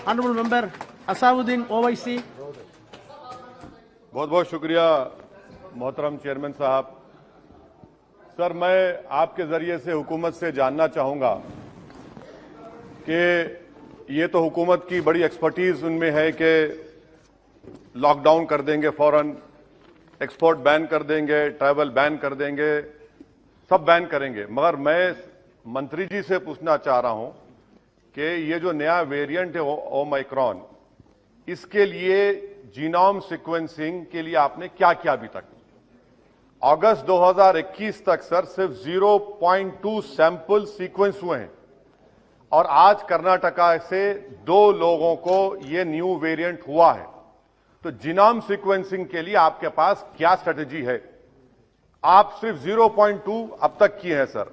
Honorable Member Asaduddin Owaisi. बहुत बहुत शुक्रिया मोहतरम चेयरमैन साहब। सर, मैं आपके जरिए से हुकूमत से जानना चाहूंगा कि ये तो हुकूमत की बड़ी एक्सपर्टीज उनमें है कि लॉकडाउन कर देंगे, फौरन एक्सपोर्ट बैन कर देंगे, ट्रैवल बैन कर देंगे, सब बैन करेंगे। मगर मैं मंत्री जी से पूछना चाह रहा हूं कि ये जो नया वेरिएंट है ओमाइक्रॉन, इसके लिए जीनोम सीक्वेंसिंग के लिए आपने क्या किया अभी तक? अगस्त 2021 तक सर सिर्फ 0.2 सैंपल सीक्वेंस हुए हैं और आज कर्नाटका से 2 लोगों को ये न्यू वेरिएंट हुआ है। तो जीनोम सीक्वेंसिंग के लिए आपके पास क्या स्ट्रेटेजी है? आप सिर्फ 0.2 अब तक किए हैं सर,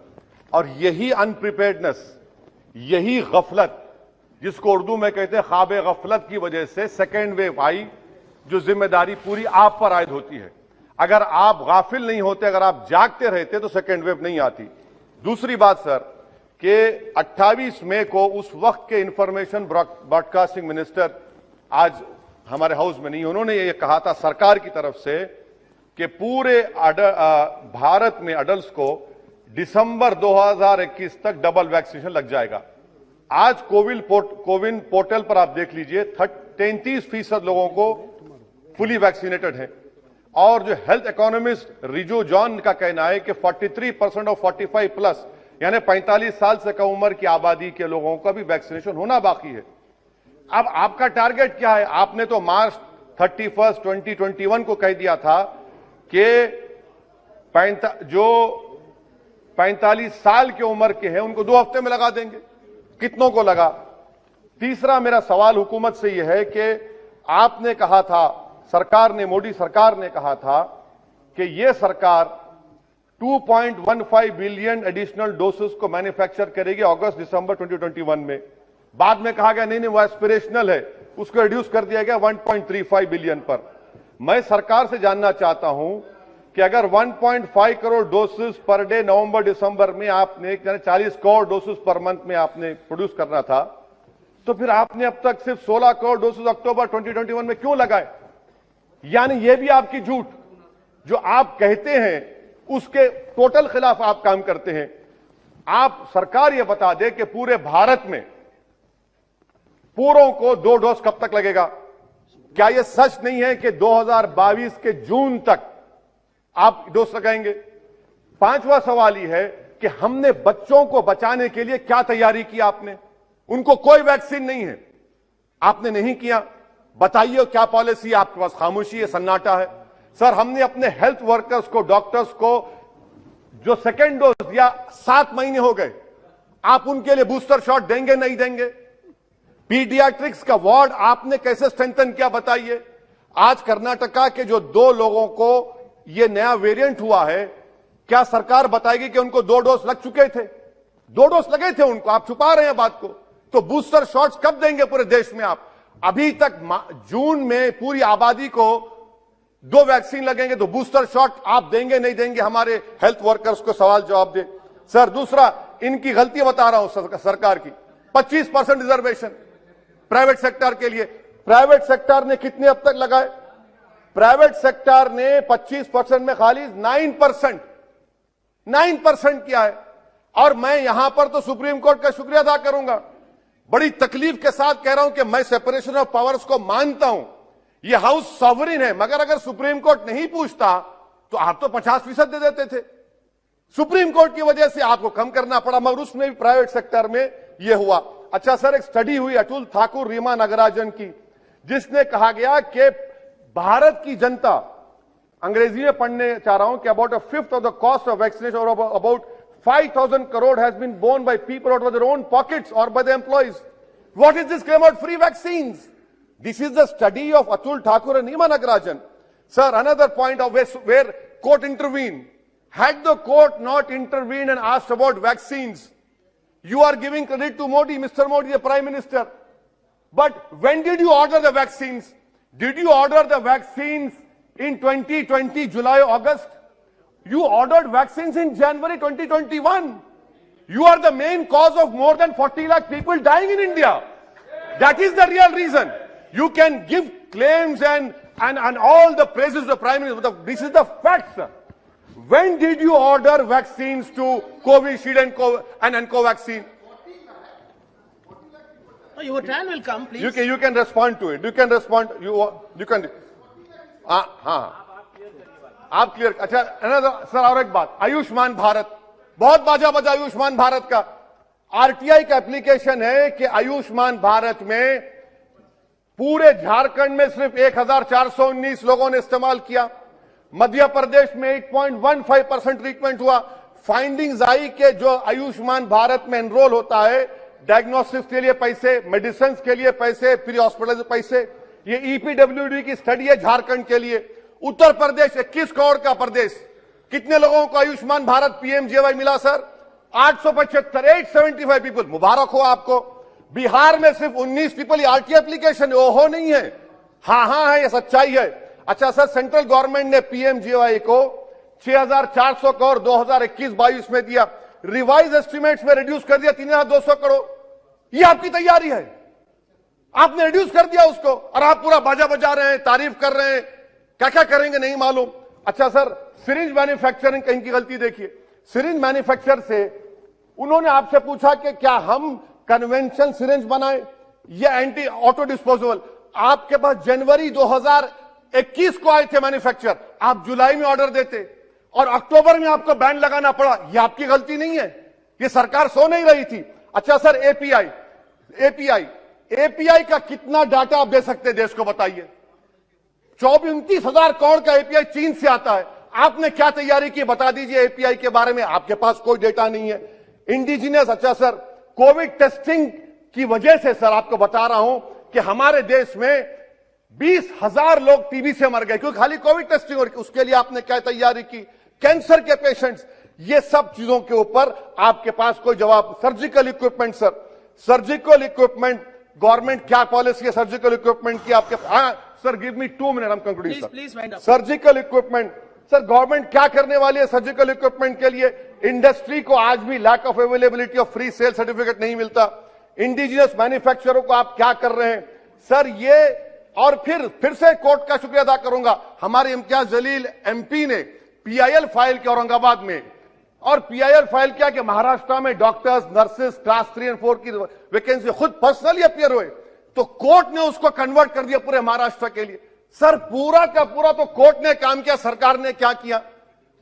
और यही अनप्रिपेयर्डनेस, यही गफलत, जिसको उर्दू में कहते हैं ख्वाब गफलत की वजह से सेकेंड वेव आई, जो जिम्मेदारी पूरी आप पर आयद होती है। अगर आप गाफिल नहीं होते, अगर आप जागते रहते तो सेकेंड वेव नहीं आती। दूसरी बात सर कि 28 मई को उस वक्त के इंफॉर्मेशन ब्रॉडकास्टिंग मिनिस्टर आज हमारे हाउस में नहीं, उन्होंने ये कहा था सरकार की तरफ से कि पूरे भारत में अडल्ट को दिसंबर 2021 तक डबल वैक्सीनेशन लग जाएगा। आज कोविन पोर्टल पर आप देख लीजिए 33% लोगों को फुली वैक्सीनेटेड है, और जो हेल्थ इकोनॉमिस्ट रिजू जॉन का कहना है कि 43% और 45 प्लस यानी 45 साल से कम उम्र की आबादी के लोगों का भी वैक्सीनेशन होना बाकी है। अब आपका टारगेट क्या है? आपने तो मार्च 31, 2021 को कह दिया था कि जो 45 साल की उम्र के हैं उनको 2 हफ्ते में लगा देंगे। कितनों को लगा? तीसरा मेरा सवाल हुकूमत से यह है कि आपने कहा था, सरकार ने, मोदी सरकार ने कहा था कि यह सरकार 2.15 बिलियन एडिशनल डोसेस को मैन्युफैक्चर करेगी अगस्त दिसंबर 2021 में। बाद में कहा गया नहीं वो एस्पिरेशनल है, उसको रिड्यूस कर दिया गया 1.35 बिलियन पर। मैं सरकार से जानना चाहता हूं कि अगर 1.5 करोड़ डोसेस पर डे नवंबर दिसंबर में आपने 40 करोड़ डोसेस पर मंथ में आपने प्रोड्यूस करना था, तो फिर आपने अब तक सिर्फ 16 करोड़ डोसेस अक्टूबर 2021 में क्यों लगाए? यानी यह भी आपकी झूठ, जो आप कहते हैं उसके टोटल खिलाफ आप काम करते हैं। आप सरकार यह बता दे कि पूरे भारत में पूरों को 2 डोज कब तक लगेगा? क्या यह सच नहीं है कि 2022 के जून तक आप डोज लगाएंगे? 5वां सवाल यह है कि हमने बच्चों को बचाने के लिए क्या तैयारी की आपने? उनको कोई वैक्सीन नहीं है, आपने नहीं किया। बताइए क्या पॉलिसी? आपके पास खामोशी है, सन्नाटा है। सर, हमने अपने हेल्थ वर्कर्स को, डॉक्टर्स को जो सेकेंड डोज या 7 महीने हो गए, आप उनके लिए बूस्टर शॉट देंगे नहीं देंगे? पीडियाट्रिक्स का वार्ड आपने कैसे स्ट्रेंथन किया बताइए? आज कर्नाटका के जो 2 लोगों को यह नया वेरिएंट हुआ है, क्या सरकार बताएगी कि उनको 2 डोज लग चुके थे? 2 डोज लगे थे उनको, आप छुपा रहे हैं बात को। तो बूस्टर शॉट्स कब देंगे पूरे देश में आप? अभी तक जून में पूरी आबादी को 2 वैक्सीन लगेंगे, तो बूस्टर शॉट आप देंगे नहीं देंगे? हमारे हेल्थ वर्कर्स को सवाल जवाब दे। सर, दूसरा, इनकी गलती बता रहा हूं सरकार की, 25% रिजर्वेशन प्राइवेट सेक्टर के लिए। प्राइवेट सेक्टर ने कितने अब तक लगाए? प्राइवेट सेक्टर ने 25% में खाली 9% किया है। और मैं यहां पर तो सुप्रीम कोर्ट का शुक्रिया अदा करूंगा, बड़ी तकलीफ के साथ कह रहा हूं कि मैं सेपरेशन ऑफ पावर्स को मानता हूं, यह हाउस सॉवरिन है, मगर अगर सुप्रीम कोर्ट नहीं पूछता तो आप तो 50% दे देते थे। सुप्रीम कोर्ट की वजह से आपको कम करना पड़ा, मगर उसमें भी प्राइवेट सेक्टर में यह हुआ। अच्छा सर, एक स्टडी हुई अतुल ठाकुर, रीमा नागराजन की, जिसने कहा गया कि भारत की जनता, अंग्रेजी में पढ़ने चाह रहा हूं, कि about 1/5 of the cost of vaccination और about 5,000 crore has been borne by people out of their own pockets or by the employees. What is this claim about free vaccines? This is the study of Atul Thakur and Nima Nagarajan. Sir, another point of where court intervened. Had the court not intervened and asked about vaccines, you are giving credit to Modi, Mr. Modi, the Prime Minister. But when did you order the vaccines? Did you order the vaccines in 2020, July, August? You ordered vaccines in January 2021. You are the main cause of more than 40 lakh people dying in India. That is the real reason. You can give claims and all the praises of the Prime Minister, but this is the fact, sir. When did you order vaccines to Covishield and Covaxin? No, your turn will come, please. You can respond to it. You can respond. You can. हाँ आप clear. अच्छा another sir और एक बात, आयुष्मान भारत बहुत बाजा बजा आयुष्मान भारत का. आरटीआई का एप्लीकेशन है कि आयुष्मान भारत में पूरे झारखंड में सिर्फ 1419 लोगों ने इस्तेमाल किया. मध्य प्रदेश में 8.15% ट्रीटमेंट हुआ. फाइंडिंग्स आई कि जो आयुष्मान भारत में एनरोल होता है, डायग्नोस्टिक्स के लिए पैसे, मेडिसिन के लिए पैसे, प्री हॉस्पिटल पैसे, ये ईपीडब्ल्यूडी की स्टडी है झारखंड के लिए. उत्तर प्रदेश 21 करोड़ का प्रदेश, कितने लोगों को आयुष्मान भारत पीएमजेवाई मिला सर? 875, 875 पीपल. मुबारक हो आपको. बिहार में सिर्फ 19 पीपल. आरटीआई एप्लीकेशन ओहो नहीं है, हाँ है, ये सच्चाई है. अच्छा सर, सेंट्रल गवर्नमेंट ने पीएमजेवाई को 6400 करोड़ 2021-22 में दिया. रिवाइज एस्टिमेट्स में रिड्यूस कर दिया 3200 करोड़. ये आपकी तैयारी है. आपने रिड्यूस कर दिया उसको और आप पूरा बाजा बजा रहे हैं, तारीफ कर रहे हैं. क्या क्या करेंगे नहीं मालूम. अच्छा सर, सिरिंज मैन्युफैक्चरिंग कहीं की गलती देखिए. सिरिंज मैन्युफैक्चर से उन्होंने आपसे पूछा कि क्या हम कन्वेंशन सिरिंज बनाए या एंटी ऑटो डिस्पोजेबल. आपके पास जनवरी 2021 को आए थे मैन्युफैक्चर, आप जुलाई में ऑर्डर देते और अक्टूबर में आपको बैन लगाना पड़ा. यह आपकी गलती नहीं है, यह सरकार सो नहीं रही थी. अच्छा सर, एपीआई का कितना डाटा आप दे सकते हैं देश को बताइए? 29,000 करोड़ का एपीआई चीन से आता है. आपने क्या तैयारी की बता दीजिए एपीआई के बारे में. आपके पास कोई डेटा नहीं है. इंडिजिनियस. अच्छा सर, कोविड टेस्टिंग की वजह से सर आपको बता रहा हूं कि हमारे देश में 20,000 लोग टीबी से मर गए क्योंकि खाली कोविड टेस्टिंग हो रही. उसके लिए आपने क्या तैयारी की? कैंसर के पेशेंट्स, ये सब चीजों के ऊपर आपके पास कोई जवाब. Surgical equipment sir, surgical equipment government क्या पॉलिसी है सर्जिकल इक्विपमेंट की आपके? हाँ sir, give me 2 minute, I am concluding sir. Surgical equipment sir, government क्या करने वाली है सर्जिकल इक्विपमेंट के लिए? इंडस्ट्री को आज भी lack of availability of free sale certificate नहीं मिलता. इंडिजिनियस मैन्युफैक्चररों को आप क्या कर रहे हैं सर? ये और फिर से कोर्ट का शुक्रिया अदा करूंगा. हमारे इम्तियाज जलील एमपी ने पीआईएल फाइल के औरंगाबाद में, और पीआईएल फाइल क्या कि महाराष्ट्र में डॉक्टर्स, नर्सेस क्लास 3 और 4 की वैकेंसी खुद पर्सनली अपियर हुए, तो कोर्ट ने उसको कन्वर्ट कर दिया पूरे महाराष्ट्र के लिए. सर पूरा का पूरा तो कोर्ट ने काम किया, सरकार ने क्या किया?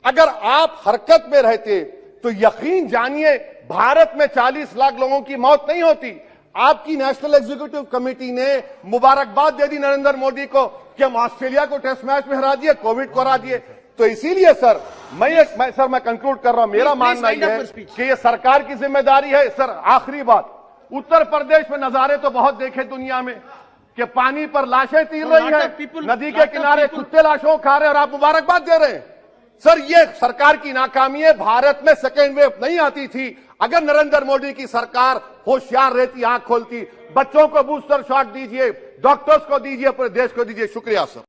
अगर आप हरकत में रहते तो यकीन जानिए भारत में 40 लाख लोगों की मौत नहीं होती. आपकी नेशनल एग्जीक्यूटिव कमेटी ने मुबारकबाद दे दी नरेंद्र मोदी को कि हम ऑस्ट्रेलिया को टेस्ट मैच में हरा दिए, कोविड को हरा दिए. तो इसीलिए सर मैं कंक्लूड कर रहा हूं. मेरा मानना यह है कि यह सरकार की जिम्मेदारी है. सर आखिरी बात, उत्तर प्रदेश में नजारे तो बहुत देखे दुनिया में कि पानी पर लाशें तीर रही हैं, नदी के किनारे कुत्ते लाशों खा रहे हैं और आप मुबारकबाद दे रहे हैं. सर ये सरकार की नाकामी है. भारत में सेकेंड वेव नहीं आती थी. अगर नरेंद्र मोदी की सरकार होशियार रहती, आंख खोलती, बच्चों को बूस्टर शॉट दीजिए, डॉक्टर्स को दीजिए, पूरे देश को दीजिए. शुक्रिया सर.